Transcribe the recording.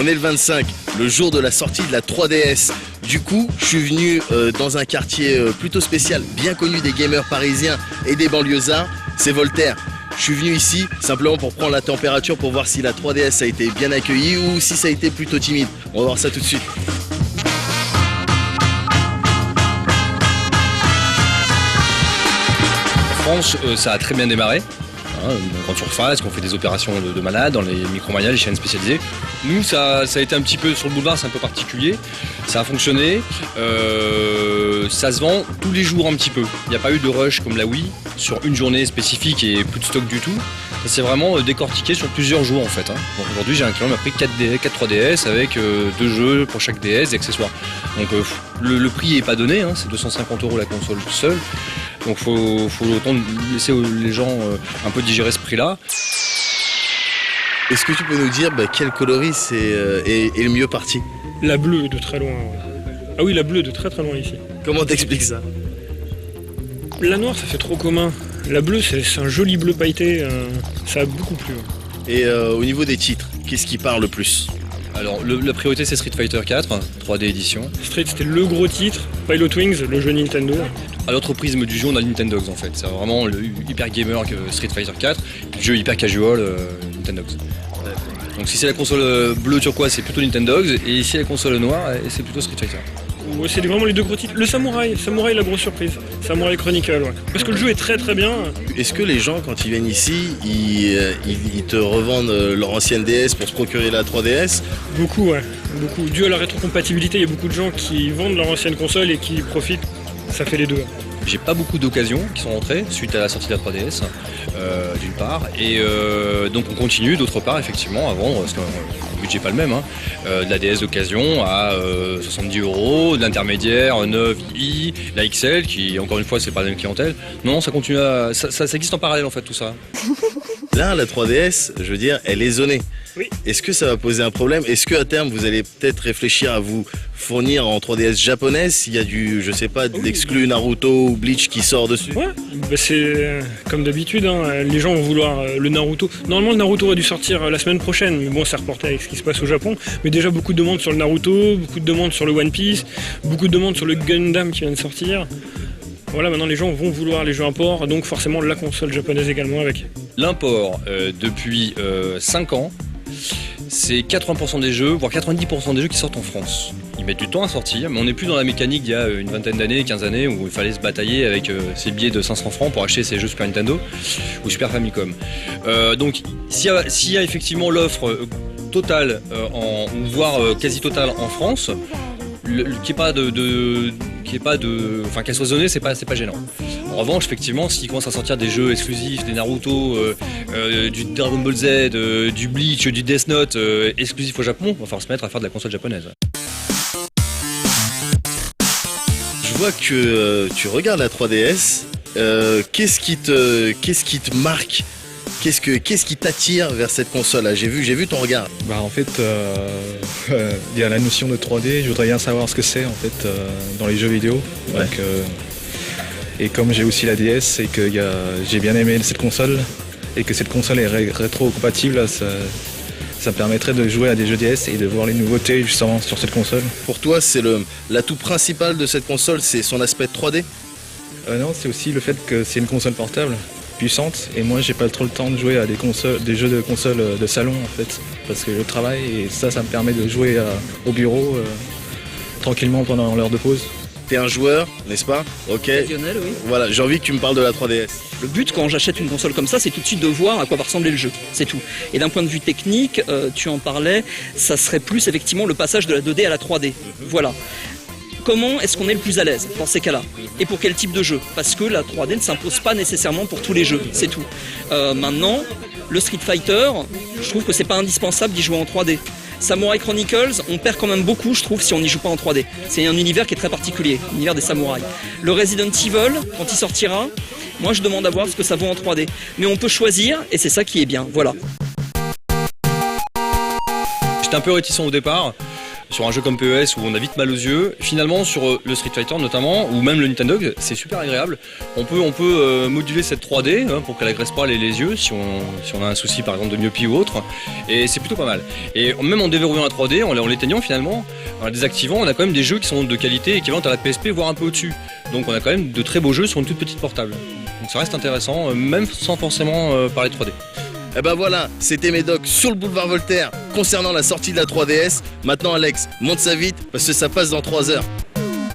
On est le 25, le jour de la sortie de la 3DS. Du coup, je suis venu dans un quartier plutôt spécial, bien connu des gamers parisiens et des banlieusards, c'est Voltaire. Je suis venu ici simplement pour prendre la température pour voir si la 3DS a été bien accueillie ou si ça a été plutôt timide. On va voir ça tout de suite. En France, ça a très bien démarré. Grande surface, qu'on fait des opérations de malades dans les micro-manias, les chaînes spécialisées. Nous, ça a été un petit peu sur le boulevard, c'est un peu particulier. Ça a fonctionné. Ça se vend tous les jours un petit peu. Il n'y a pas eu de rush comme la Wii sur une journée spécifique et plus de stock du tout. Ça s'est vraiment décortiqué sur plusieurs jours en fait. Donc aujourd'hui, j'ai un client qui m'a pris 4 3DS avec 2 jeux pour chaque DS et accessoires. Donc le prix n'est pas donné, c'est 250 € la console seule. Donc faut autant laisser les gens un peu digérer ce prix-là. Est-ce que tu peux nous dire quel coloris est le mieux parti? La bleue de très loin. Ah oui, la bleue de très très loin ici. Comment t'expliques ça? La noire, ça fait trop commun. La bleue, c'est un joli bleu pailleté. Ça a beaucoup plu. Et au niveau des titres, qu'est-ce qui parle le plus? Alors la priorité c'est Street Fighter 4, 3D édition. Street, c'était le gros titre. Pilot Wings, le jeu Nintendo. À l'autre prisme du jeu, on a Nintendogs en fait. C'est vraiment le hyper gamer que Street Fighter 4, le jeu hyper casual Nintendogs. Donc si c'est la console bleue turquoise, c'est plutôt Nintendogs, et si c'est la console noire, c'est plutôt Street Fighter. Ouais, c'est vraiment les deux gros titres. Le Samouraï, la grosse surprise. Samouraï Chronicle, ouais. Parce que le jeu est très très bien. Est-ce que les gens, quand ils viennent ici, ils te revendent leur ancienne DS pour se procurer la 3DS? Beaucoup, ouais. Beaucoup. Dû à la rétrocompatibilité, il y a beaucoup de gens qui vendent leur ancienne console et qui profitent. Ça fait les deux. J'ai pas beaucoup d'occasions qui sont rentrées suite à la sortie de la 3DS, d'une part, et donc on continue d'autre part effectivement à vendre, parce que le budget n'est pas le même, de la DS d'occasion à 70 €, de l'intermédiaire 9i, la XL qui encore une fois c'est pas la même clientèle. Non, ça continue ça existe en parallèle en fait tout ça. Là, la 3DS, je veux dire, elle est zonée. Oui. Est-ce que ça va poser un problème? Est-ce qu'à terme, vous allez peut-être réfléchir à vous fournir en 3DS japonaise s'il y a du, je sais pas, de l'exclu Naruto ou Bleach qui sort dessus? Ouais, c'est comme d'habitude, les gens vont vouloir le Naruto. Normalement, le Naruto a dû sortir la semaine prochaine, mais bon, c'est reporté avec ce qui se passe au Japon. Mais déjà, beaucoup de demandes sur le Naruto, beaucoup de demandes sur le One Piece, beaucoup de demandes sur le Gundam qui vient de sortir. Voilà, maintenant les gens vont vouloir les jeux import, donc forcément la console japonaise également avec. L'import, depuis 5 ans, c'est 80% des jeux, voire 90% des jeux qui sortent en France. Ils mettent du temps à sortir, mais on n'est plus dans la mécanique d'il y a une vingtaine d'années, 15 années, où il fallait se batailler avec ses billets de 500 francs pour acheter ses jeux Super Nintendo ou Super Famicom. Donc s'il y a effectivement l'offre totale, voire quasi totale en France, qu'elle soit zonée, c'est pas gênant. En revanche, effectivement, s'il commence à sortir des jeux exclusifs, des Naruto, du Dragon Ball Z, du Bleach, du Death Note, exclusifs au Japon, il va falloir se mettre à faire de la console japonaise. Je vois que tu regardes la 3DS. Qu'est-ce qui te marque? Qu'est-ce qui t'attire vers cette console-là? J'ai vu ton regard. En fait, il y a la notion de 3D, je voudrais bien savoir ce que c'est en fait dans les jeux vidéo. Ouais. Donc, et comme j'ai aussi la DS et que j'ai bien aimé cette console et que cette console est rétro-compatible, ça me permettrait de jouer à des jeux DS et de voir les nouveautés justement sur cette console. Pour toi, c'est l'atout principal de cette console, c'est son aspect 3D? Non, c'est aussi le fait que c'est une console portable puissante et moi j'ai pas trop le temps de jouer à des jeux de console de salon en fait parce que je travaille et ça me permet de jouer au bureau tranquillement pendant l'heure de pause. T'es un joueur, n'est-ce pas? Ok. Occasionnel, oui. Voilà, j'ai envie que tu me parles de la 3DS. Le but quand j'achète une console comme ça, c'est tout de suite de voir à quoi va ressembler le jeu, c'est tout. Et d'un point de vue technique, tu en parlais, ça serait plus effectivement le passage de la 2D à la 3D. Voilà. Comment est-ce qu'on est le plus à l'aise dans ces cas-là? Et pour quel type de jeu? Parce que la 3D ne s'impose pas nécessairement pour tous les jeux, c'est tout. Maintenant, le Street Fighter, je trouve que c'est pas indispensable d'y jouer en 3D. Samurai Chronicles, on perd quand même beaucoup, je trouve, si on n'y joue pas en 3D. C'est un univers qui est très particulier, l'univers des samouraïs. Le Resident Evil, quand il sortira, moi je demande à voir ce que ça vaut en 3D. Mais on peut choisir, et c'est ça qui est bien, voilà. J'étais un peu réticent au départ. sur un jeu comme PES où on a vite mal aux yeux. Finalement, sur le Street Fighter notamment, ou même le Nintendo, c'est super agréable. On peut moduler cette 3D pour qu'elle agresse pas les yeux si on a un souci par exemple de myopie ou autre. Et c'est plutôt pas mal. Et même en déverrouillant la 3D, en l'éteignant finalement, en la désactivant, on a quand même des jeux qui sont de qualité équivalente à la PSP, voire un peu au-dessus. Donc on a quand même de très beaux jeux sur une toute petite portable. Donc ça reste intéressant, même sans forcément parler 3D. Et ben voilà, c'était Médoc sur le boulevard Voltaire concernant la sortie de la 3DS. Maintenant Alex, monte ça vite parce que ça passe dans 3 heures.